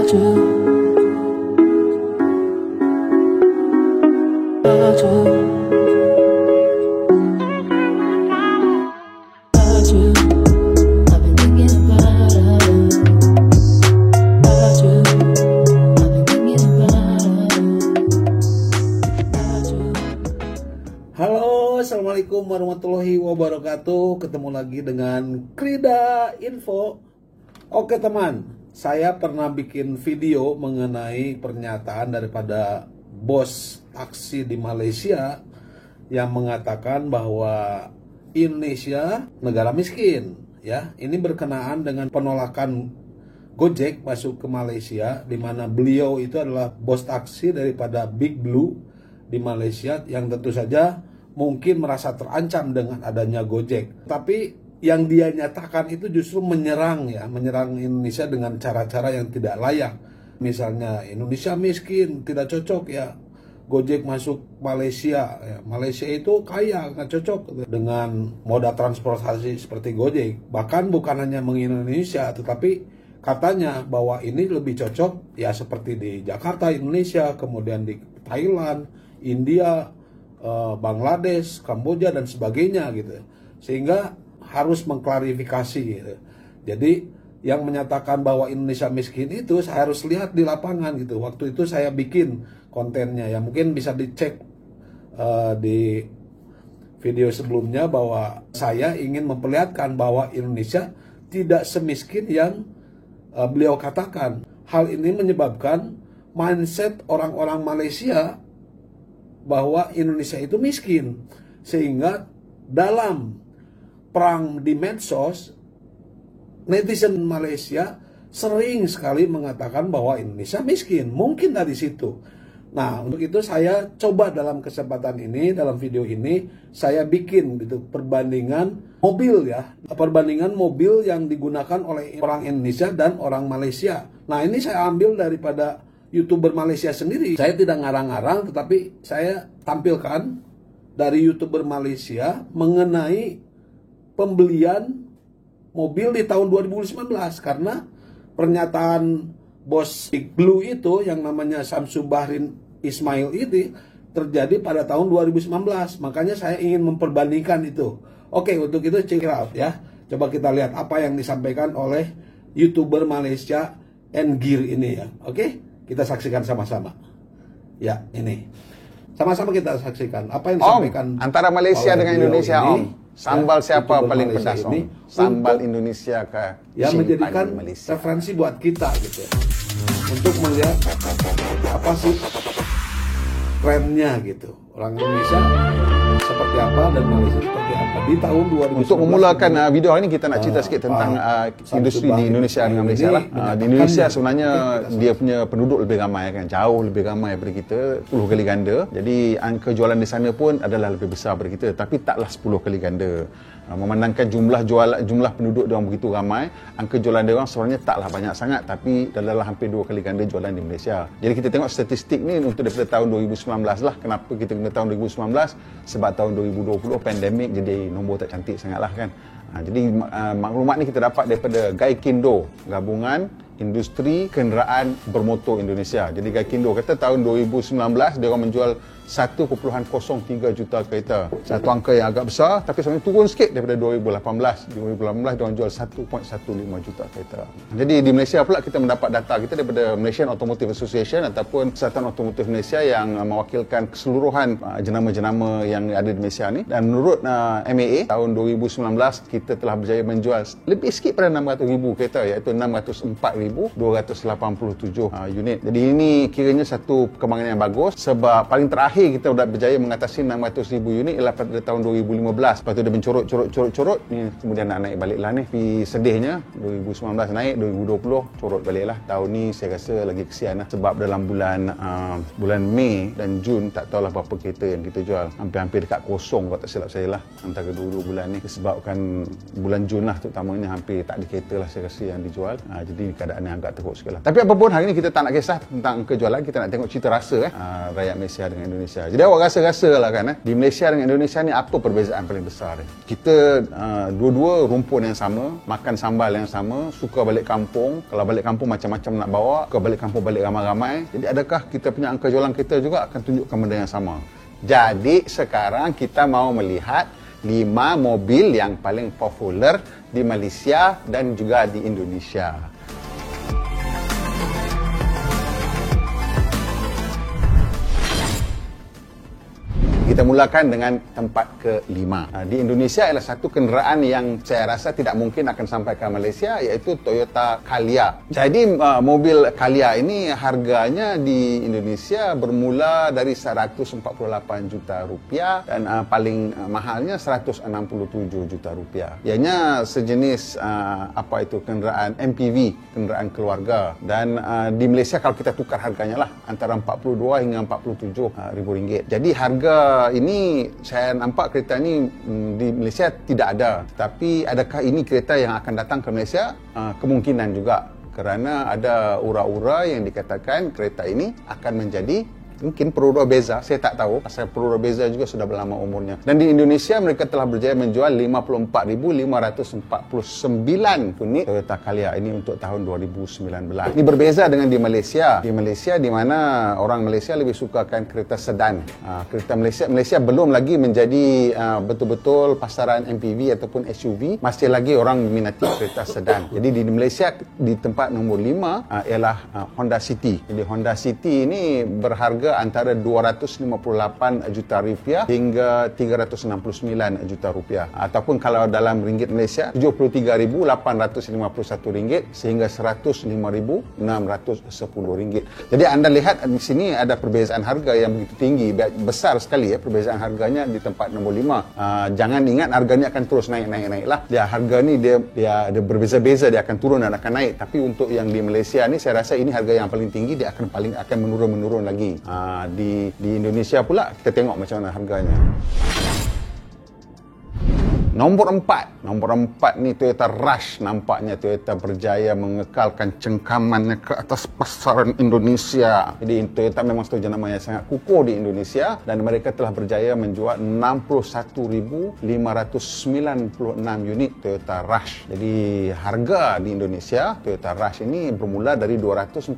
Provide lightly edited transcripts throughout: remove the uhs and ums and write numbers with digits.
Halo, assalamualaikum warahmatullahi wabarakatuh. Ketemu lagi dengan Krida Info. Oke teman, saya pernah bikin video mengenai pernyataan daripada bos taksi di Malaysia yang mengatakan bahwa Indonesia negara miskin. Ya, ini berkenaan dengan penolakan Gojek masuk ke Malaysia, di mana beliau itu adalah bos taksi daripada Big Blue di Malaysia yang tentu saja mungkin merasa terancam dengan adanya Gojek. Tapi yang dia nyatakan itu justru menyerang Indonesia dengan cara-cara yang tidak layak. Misalnya Indonesia miskin, tidak cocok ya Gojek masuk Malaysia. Ya, Malaysia itu kaya, nggak cocok dengan moda transportasi seperti Gojek. Bahkan bukan hanya Indonesia, tetapi katanya bahwa ini lebih cocok ya seperti di Jakarta, Indonesia, kemudian di Thailand, India, Bangladesh, Kamboja dan sebagainya gitu. Sehingga harus mengklarifikasi gitu. Jadi yang menyatakan bahwa Indonesia miskin itu saya harus lihat di lapangan gitu. Waktu itu saya bikin kontennya ya, mungkin bisa dicek di video sebelumnya bahwa saya ingin memperlihatkan bahwa Indonesia tidak semiskin yang beliau katakan. Hal ini menyebabkan mindset orang-orang Malaysia bahwa Indonesia itu miskin, sehingga dalam perang di medsos netizen Malaysia sering sekali mengatakan bahwa Indonesia miskin. Mungkin dari situ. Nah, untuk itu saya coba dalam kesempatan ini, dalam video ini saya bikin gitu perbandingan mobil ya, perbandingan mobil yang digunakan oleh orang Indonesia dan orang Malaysia. Nah, ini saya ambil daripada YouTuber Malaysia sendiri. Saya tidak ngarang-ngarang, tetapi saya tampilkan dari YouTuber Malaysia mengenai pembelian mobil di tahun 2019. Karena pernyataan bos Big Blue itu yang namanya Samsu Bahrin Ismail itu terjadi pada tahun 2019. Makanya saya ingin memperbandingkan itu. Oke, untuk itu check it out ya. Coba kita lihat apa yang disampaikan oleh YouTuber Malaysia Ngir ini ya. Oke? Kita saksikan sama-sama. Ya, ini. Sama-sama kita saksikan apa yang disampaikan antara Malaysia dengan Indonesia, ini, sambal ya, siapa paling Malaysia pedas, ini, sambal Indonesia ke yang menjadikan referensi buat kita gitu ya. Untuk melihat apa sih trennya gitu. Orang Indonesia seperti apa dan Malaysia seperti apa di tahun 2019. Untuk memulakan video ini kita nak cerita sikit tentang industri di Indonesia dengan Malaysia lah. Di Indonesia sebenarnya dia punya penduduk lebih ramai kan, jauh lebih ramai daripada kita, 10 kali ganda. Jadi angka jualan di sana pun adalah lebih besar daripada kita, tapi taklah 10 kali ganda. Memandangkan jumlah penduduk dia orang begitu ramai, angka jualan dia orang sebenarnya taklah banyak sangat, tapi adalah hampir 2 kali ganda jualan di Malaysia. Jadi kita tengok statistik ni untuk daripada tahun 2019 lah. Kenapa kita kena tahun 2019? Sebab tahun 2020 pandemik, jadi nombor tak cantik sangatlah kan. Jadi maklumat ni kita dapat daripada Gaikindo, Gabungan Industri Kenderaan Bermotor Indonesia. Jadi Gaikindo kata tahun 2019 dia orang menjual 1.03 juta kereta. Satu angka yang agak besar, tapi sebenarnya turun sikit daripada 2018. 2018 dia orang jual 1.15 juta kereta. Jadi di Malaysia pula kita mendapat data kita daripada Malaysian Automotive Association ataupun Persatuan Automotif Malaysia yang mewakilkan keseluruhan jenama-jenama yang ada di Malaysia ni. Dan menurut MAA tahun 2019 kita telah berjaya menjual lebih sikit pada 600,000 kereta, iaitu 604,287 unit. Jadi ini kiranya satu perkembangan yang bagus, sebab paling terakhir kita sudah berjaya mengatasi 600,000 unit ialah pada tahun 2015. Lepas tu dia mencorot ni, kemudian nak naik balik lah ni. Tapi sedihnya 2019 naik, 2020 corot balik lah. Tahun ni saya rasa lagi kesian lah, sebab dalam bulan Mei dan Jun tak tahulah berapa kereta yang kita jual, hampir-hampir dekat kosong kalau tak silap saya lah antara dua bulan ni, disebabkan bulan Jun lah terutamanya hampir tak ada kereta lah saya rasa yang dijual. Jadi keadaan keadaan yang agak teruk sikit lah. Tapi apapun, hari ni kita tak nak kisah tentang angka jualan, kita nak tengok cita rasa rakyat Malaysia dengan Indonesia. Jadi awak rasa-rasa lah kan, di Malaysia dengan Indonesia ni apa perbezaan paling besar dia? Kita dua-dua rumpun yang sama, makan sambal yang sama, suka balik kampung. Kalau balik kampung macam-macam nak bawa, suka balik kampung balik ramai-ramai. Jadi adakah kita punya angka jualan kita juga akan tunjukkan benda yang sama? Jadi sekarang kita mau melihat 5 mobil yang paling popular di Malaysia dan juga di Indonesia. Kita mulakan dengan tempat ke-5. Di Indonesia adalah satu kenderaan yang saya rasa tidak mungkin akan sampai ke Malaysia, iaitu Toyota Calya. Jadi mobil Calya ini harganya di Indonesia bermula dari 148 juta rupiah dan paling mahalnya 167 juta rupiah. Ianya sejenis kenderaan MPV, kenderaan keluarga. Dan di Malaysia kalau kita tukar harganya lah antara 42 hingga 47 ribu ringgit. Jadi harga ini saya nampak kereta ini di Malaysia tidak ada. Tapi adakah ini kereta yang akan datang ke Malaysia? Kemungkinan juga, kerana ada ura-ura yang dikatakan kereta ini akan menjadi mungkin Perodua Beza, saya tak tahu. Pasal Perodua Beza juga sudah berlama umurnya. Dan di Indonesia mereka telah berjaya menjual 54,549 unit Toyota Calya ini untuk tahun 2019. Ini berbeza dengan di Malaysia. Di Malaysia di mana orang Malaysia lebih sukakan kereta sedan. Kereta Malaysia belum lagi menjadi betul-betul pasaran MPV ataupun SUV. Masih lagi orang meminati kereta sedan. Jadi di Malaysia di tempat nombor 5 ialah Honda City. Jadi Honda City ini berharga antara 258 juta rupiah hingga 369 juta rupiah. Ataupun kalau dalam ringgit Malaysia, 73,851 ringgit sehingga 105,610 ringgit. Jadi anda lihat di sini ada perbezaan harga yang begitu tinggi, besar sekali perbezaan harganya di tempat nombor 5. Jangan ingat harganya akan terus naik lah. Harga ni dia berbeza-beza, dia akan turun dan akan naik. Tapi untuk yang di Malaysia ni saya rasa ini harga yang paling tinggi, dia akan menurun lagi. Di Indonesia pula kita tengok macam mana harganya. Nombor 4 ni Toyota Rush. Nampaknya Toyota berjaya mengekalkan cengkamannya ke atas pasaran Indonesia. Jadi Toyota memang satu jenama yang sangat kukuh di Indonesia dan mereka telah berjaya menjual 61,596 unit Toyota Rush. Jadi harga di Indonesia Toyota Rush ini bermula dari 249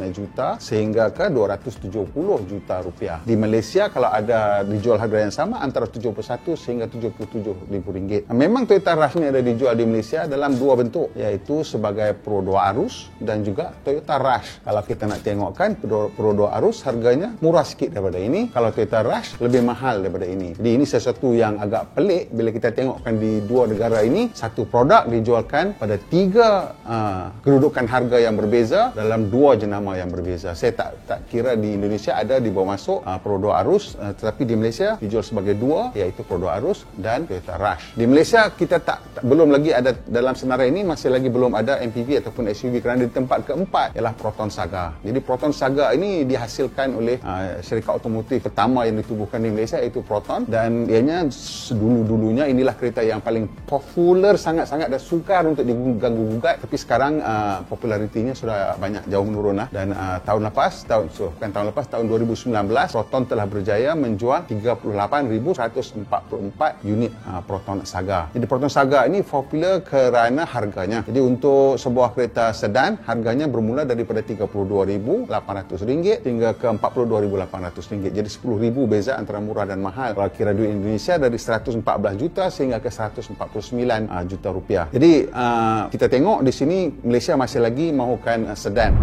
juta sehingga ke 270 juta rupiah. Di Malaysia kalau ada dijual harga yang sama antara 71 sehingga 77 ribu ringgit. Memang Toyota Rush ni ada dijual di Malaysia dalam dua bentuk, iaitu sebagai Pro 2 Arus dan juga Toyota Rush. Kalau kita nak tengokkan Pro 2 Arus harganya murah sikit daripada ini, kalau Toyota Rush lebih mahal daripada ini. Jadi ini sesuatu yang agak pelik bila kita tengokkan di dua negara ini, satu produk dijualkan pada tiga kedudukan harga yang berbeza dalam dua jenama yang berbeza. Saya tak kira di Indonesia ada dibawa masuk Pro 2 Arus, tetapi di Malaysia dijual sebagai dua, iaitu Pro 2 Arus dan Toyota Rush. Di Malaysia kita belum lagi ada dalam senarai ini, masih lagi belum ada MPV ataupun SUV, kerana di tempat keempat ialah Proton Saga. Jadi Proton Saga ini dihasilkan oleh syarikat otomotif pertama yang ditubuhkan di Malaysia, iaitu Proton, dan ianya dulu-dulunya inilah kereta yang paling popular, sangat-sangat dan sukar untuk diganggu-gugat. Tapi sekarang popularitinya sudah banyak jauh menurun dan tahun 2019 Proton telah berjaya menjual 38,144 unit Proton Saga. Jadi Proton Saga ini popular kerana harganya. Jadi untuk sebuah kereta sedan harganya bermula daripada RM32,800 hingga ke RM42,800. Jadi RM10,000 beza antara murah dan mahal. Kalau kira duit Indonesia dari 114 juta sehingga ke 149 juta rupiah. Jadi kita tengok di sini Malaysia masih lagi mahukan sedan.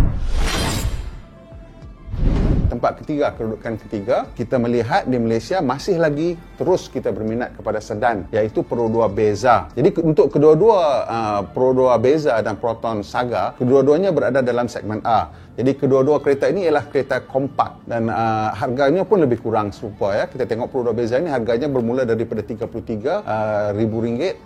Tempat ketiga, kedudukan ketiga, kita melihat di Malaysia masih lagi terus kita berminat kepada sedan, iaitu Pro 2 Beza. Jadi untuk kedua-dua Pro 2 Beza dan Proton Saga, kedua-duanya berada dalam segmen A. Jadi kedua-dua kereta ini ialah kereta kompak dan harganya pun lebih kurang serupa Kita tengok Pro 2 Beza ini harganya bermula daripada RM33,000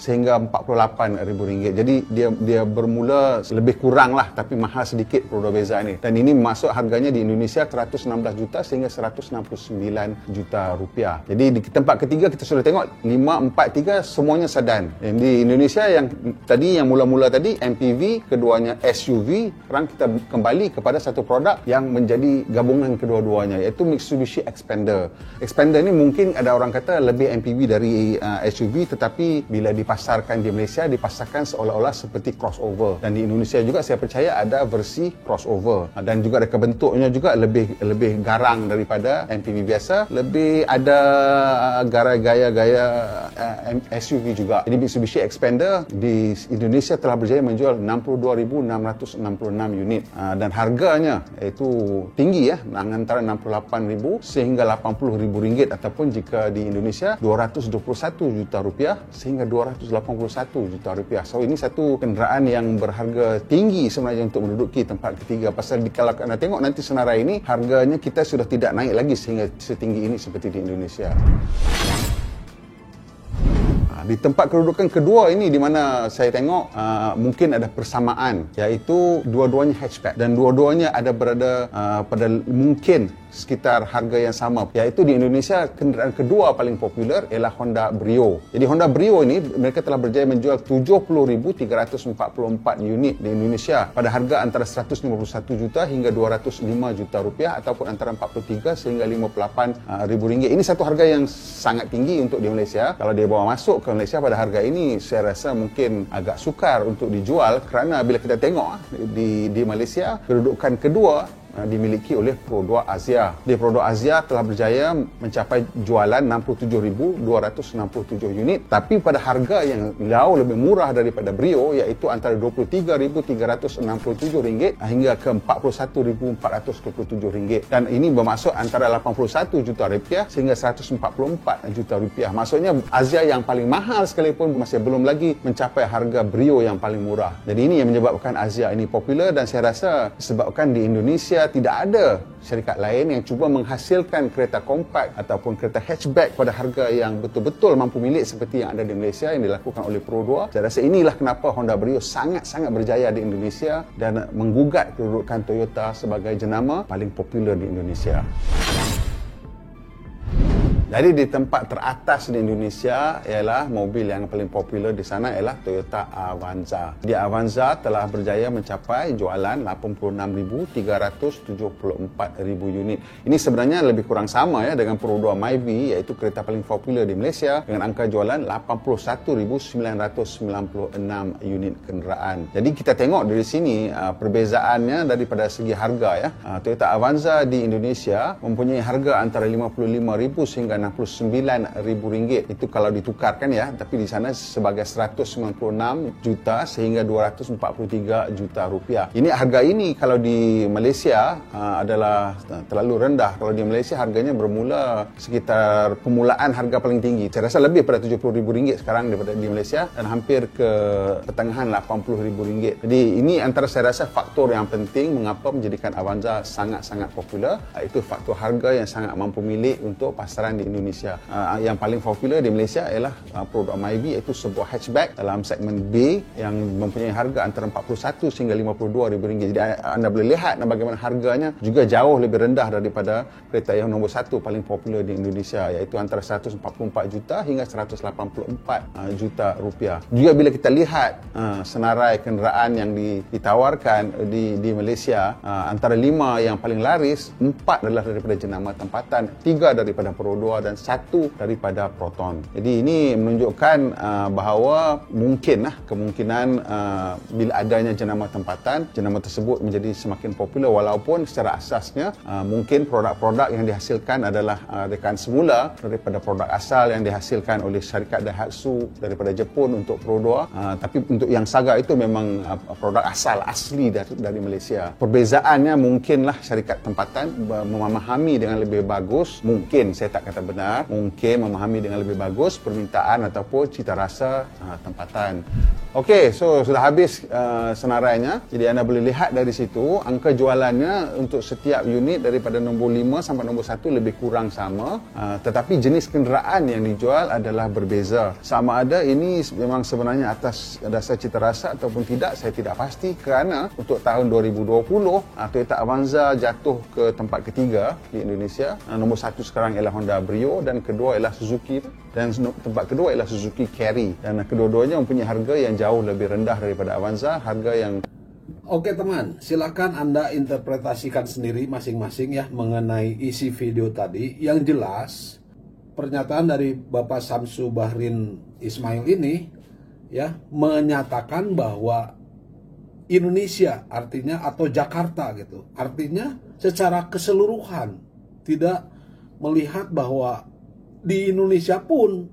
sehingga RM48,000. Jadi dia bermula lebih kurang lah, tapi mahal sedikit Pro 2 Beza ini. Dan ini masuk harganya di Indonesia 116 juta sehingga 169 juta rupiah. Jadi di tempat ketiga kita sudah tengok 543 semuanya sedan. Di Indonesia yang tadi yang mula-mula tadi MPV, keduanya SUV, sekarang kita kembali kepada satu produk yang menjadi gabungan kedua-duanya, iaitu Mitsubishi Xpander. Xpander ini mungkin ada orang kata lebih MPV dari SUV, tetapi bila dipasarkan di Malaysia dipasarkan seolah-olah seperti crossover, dan di Indonesia juga saya percaya ada versi crossover, dan juga reka bentuknya juga lebih garang daripada MPV biasa, lebih ada gaya-gaya SUV juga. Jadi Mitsubishi Xpander di Indonesia telah berjaya menjual 62,666 unit, dan harganya itu tinggi ya, antara 68,000 sehingga 80,000 ringgit, ataupun jika di Indonesia 221 juta rupiah sehingga 281 juta rupiah. So ini satu kenderaan yang berharga tinggi sebenarnya untuk menduduki tempat ketiga. Pasal kalau anda tengok nanti senarai ini, harganya kita sudah tidak naik lagi sehingga setinggi ini seperti di Indonesia. Di tempat kedudukan kedua ini di mana saya tengok mungkin ada persamaan, iaitu dua-duanya hatchback dan dua-duanya ada berada pada mungkin sekitar harga yang sama, iaitu di Indonesia kenderaan kedua paling popular ialah Honda Brio. Jadi Honda Brio ini mereka telah berjaya menjual 70,344 unit di Indonesia pada harga antara 151 juta hingga 205 juta rupiah, ataupun antara 43 sehingga 58 ribu ringgit. Ini satu harga yang sangat tinggi untuk di Malaysia. Kalau dia bawa masuk ke Malaysia pada harga ini, saya rasa mungkin agak sukar untuk dijual, kerana bila kita tengok di Malaysia kedudukan kedua dimiliki oleh Pro 2 Asia. Di Pro 2 Asia telah berjaya mencapai jualan 67,267 unit, tapi pada harga yang jauh lebih murah daripada Brio, iaitu antara RM23,367 hingga ke RM41,427, dan ini bermaksud antara 81 juta rupiah sehingga 144 juta rupiah. Maksudnya Asia yang paling mahal sekalipun masih belum lagi mencapai harga Brio yang paling murah. Jadi ini yang menyebabkan Asia ini popular, dan saya rasa disebabkan di Indonesia tidak ada syarikat lain yang cuba menghasilkan kereta kompak ataupun kereta hatchback pada harga yang betul-betul mampu milik seperti yang ada di Malaysia yang dilakukan oleh Pro 2. Saya rasa inilah kenapa Honda Brio sangat-sangat berjaya di Indonesia dan menggugat kedudukan Toyota sebagai jenama paling popular di Indonesia. Jadi di tempat teratas di Indonesia ialah mobil yang paling popular di sana ialah Toyota Avanza. Di Avanza telah berjaya mencapai jualan 86,374 unit. Ini sebenarnya lebih kurang sama ya dengan Pro 2 Myvi, iaitu kereta paling popular di Malaysia dengan angka jualan 81,996 unit kenderaan. Jadi kita tengok dari sini perbezaannya daripada segi harga ya. Toyota Avanza di Indonesia mempunyai harga antara 55,000 sehingga 69,000 ringgit. Itu kalau ditukarkan ya, tapi di sana sebagai 196 juta sehingga 243 juta rupiah. Ini harga ini kalau di Malaysia adalah terlalu rendah. Kalau di Malaysia harganya bermula sekitar permulaan harga paling tinggi. Saya rasa lebih pada 70,000 ringgit sekarang daripada di Malaysia, dan hampir ke pertengahan 80,000 ringgit. Jadi ini antara saya rasa faktor yang penting mengapa menjadikan Avanza sangat-sangat popular, iaitu faktor harga yang sangat mampu milik untuk pasaran di Indonesia. Yang paling popular di Malaysia ialah Pro 2 Myvi, iaitu sebuah hatchback dalam segmen B yang mempunyai harga antara 41 hingga 52,000 ringgit. Jadi anda boleh lihat bagaimana harganya juga jauh lebih rendah daripada kereta yang nombor satu paling popular di Indonesia, iaitu antara 144 juta hingga 184 juta rupiah. Juga bila kita lihat senarai kenderaan yang ditawarkan di Malaysia, antara 5 yang paling laris, 4 adalah daripada jenama tempatan, 3 daripada Pro 2 dan 1 daripada Proton. Jadi ini menunjukkan bahawa kemungkinan bila adanya jenama tempatan, jenama tersebut menjadi semakin popular, walaupun secara asasnya mungkin produk-produk yang dihasilkan adalah rekan semula daripada produk asal yang dihasilkan oleh syarikat Daihatsu daripada Jepun untuk Pro 2, tapi untuk yang Saga itu memang produk asli dari Malaysia. Perbezaannya mungkinlah syarikat tempatan memahami dengan lebih bagus, mungkin saya tak kata benar, mungkin memahami dengan lebih bagus permintaan ataupun cita rasa tempatan. Okey, so sudah habis senarainya. Jadi anda boleh lihat dari situ angka jualannya untuk setiap unit daripada nombor 5 sampai nombor 1 lebih kurang sama, tetapi jenis kenderaan yang dijual adalah berbeza. Sama ada ini memang sebenarnya atas dasar cita rasa ataupun tidak, saya tidak pasti, kerana untuk tahun 2020 Toyota Avanza jatuh ke tempat ketiga di Indonesia. Nombor 1 sekarang ialah Honda Brio dan kedua ialah Suzuki, dan tempat kedua ialah Suzuki Carry, dan kedua-duanya mempunyai harga yang jauh lebih rendah daripada Avanza, harga yang... Oke teman, silakan Anda interpretasikan sendiri masing-masing ya mengenai isi video tadi. Yang jelas, pernyataan dari Bapak Samsu Bahrin Ismail ini ya menyatakan bahwa Indonesia artinya atau Jakarta gitu, artinya secara keseluruhan, tidak melihat bahwa di Indonesia pun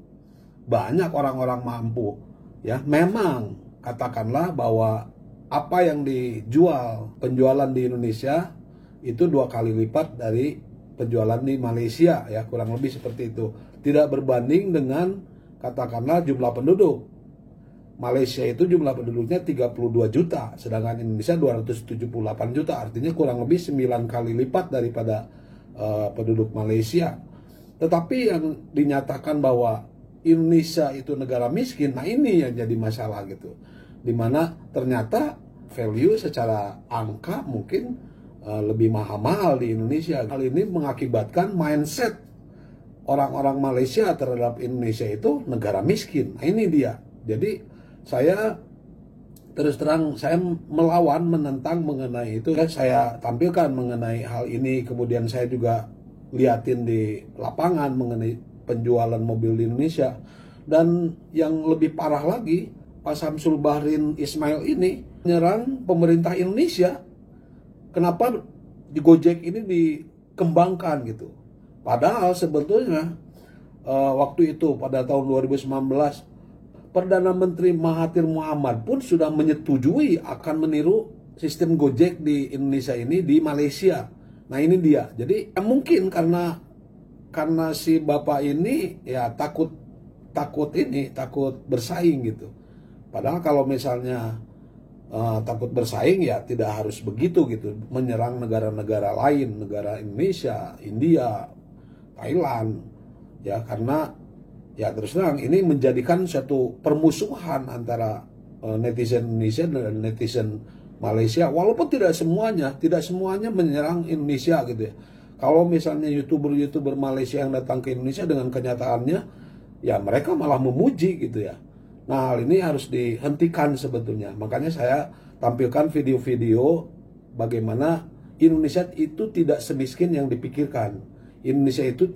banyak orang-orang mampu ya. Memang katakanlah bahwa apa yang dijual penjualan di Indonesia itu 2 kali lipat dari penjualan di Malaysia ya, kurang lebih seperti itu. Tidak berbanding dengan katakanlah jumlah penduduk. Malaysia itu jumlah penduduknya 32 juta, sedangkan Indonesia 278 juta, artinya kurang lebih 9 kali lipat daripada penduduk Malaysia. Tetapi yang dinyatakan bahwa Indonesia itu negara miskin, nah ini yang jadi masalah gitu. Dimana ternyata value secara angka mungkin lebih mahal di Indonesia. Hal ini mengakibatkan mindset orang-orang Malaysia terhadap Indonesia itu negara miskin. Nah ini dia. Jadi saya terus terang saya melawan, menentang mengenai itu. Saya tampilkan mengenai hal ini, kemudian saya juga liatin di lapangan mengenai penjualan mobil di Indonesia. Dan yang lebih parah lagi, Pak Samsul Bahrin Ismail ini menyerang pemerintah Indonesia. Kenapa di Gojek ini dikembangkan gitu? Padahal sebetulnya waktu itu pada tahun 2019 Perdana Menteri Mahathir Mohamad pun sudah menyetujui akan meniru sistem Gojek di Indonesia ini di Malaysia. Nah ini dia. Jadi mungkin karena si bapak ini ya takut bersaing gitu. Padahal kalau misalnya takut bersaing ya tidak harus begitu gitu, menyerang negara-negara lain, negara Indonesia, India, Thailand ya, karena ya terus terang ini menjadikan satu permusuhan antara netizen Indonesia dan netizen Malaysia, walaupun tidak semuanya menyerang Indonesia gitu ya. Kalau misalnya YouTuber Malaysia yang datang ke Indonesia, dengan kenyataannya ya mereka malah memuji gitu ya. Nah hal ini harus dihentikan sebetulnya. Makanya saya tampilkan video-video bagaimana Indonesia itu tidak semiskin yang dipikirkan. Indonesia itu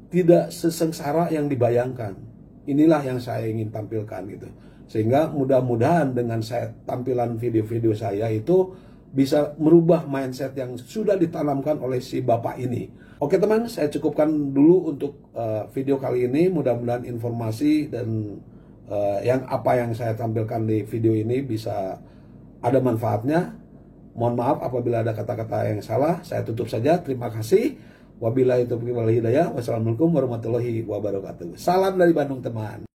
tidak sesengsara yang dibayangkan. Inilah yang saya ingin tampilkan gitu. Sehingga mudah-mudahan dengan saya tampilan video-video saya itu bisa merubah mindset yang sudah ditanamkan oleh si bapak ini. Oke teman, saya cukupkan dulu untuk video kali ini. Mudah-mudahan informasi dan apa yang saya tampilkan di video ini bisa ada manfaatnya. Mohon maaf apabila ada kata-kata yang salah. Saya tutup saja. Terima kasih. Wabillahi taufiq wal hidayah. Wassalamualaikum warahmatullahi wabarakatuh. Salam dari Bandung teman.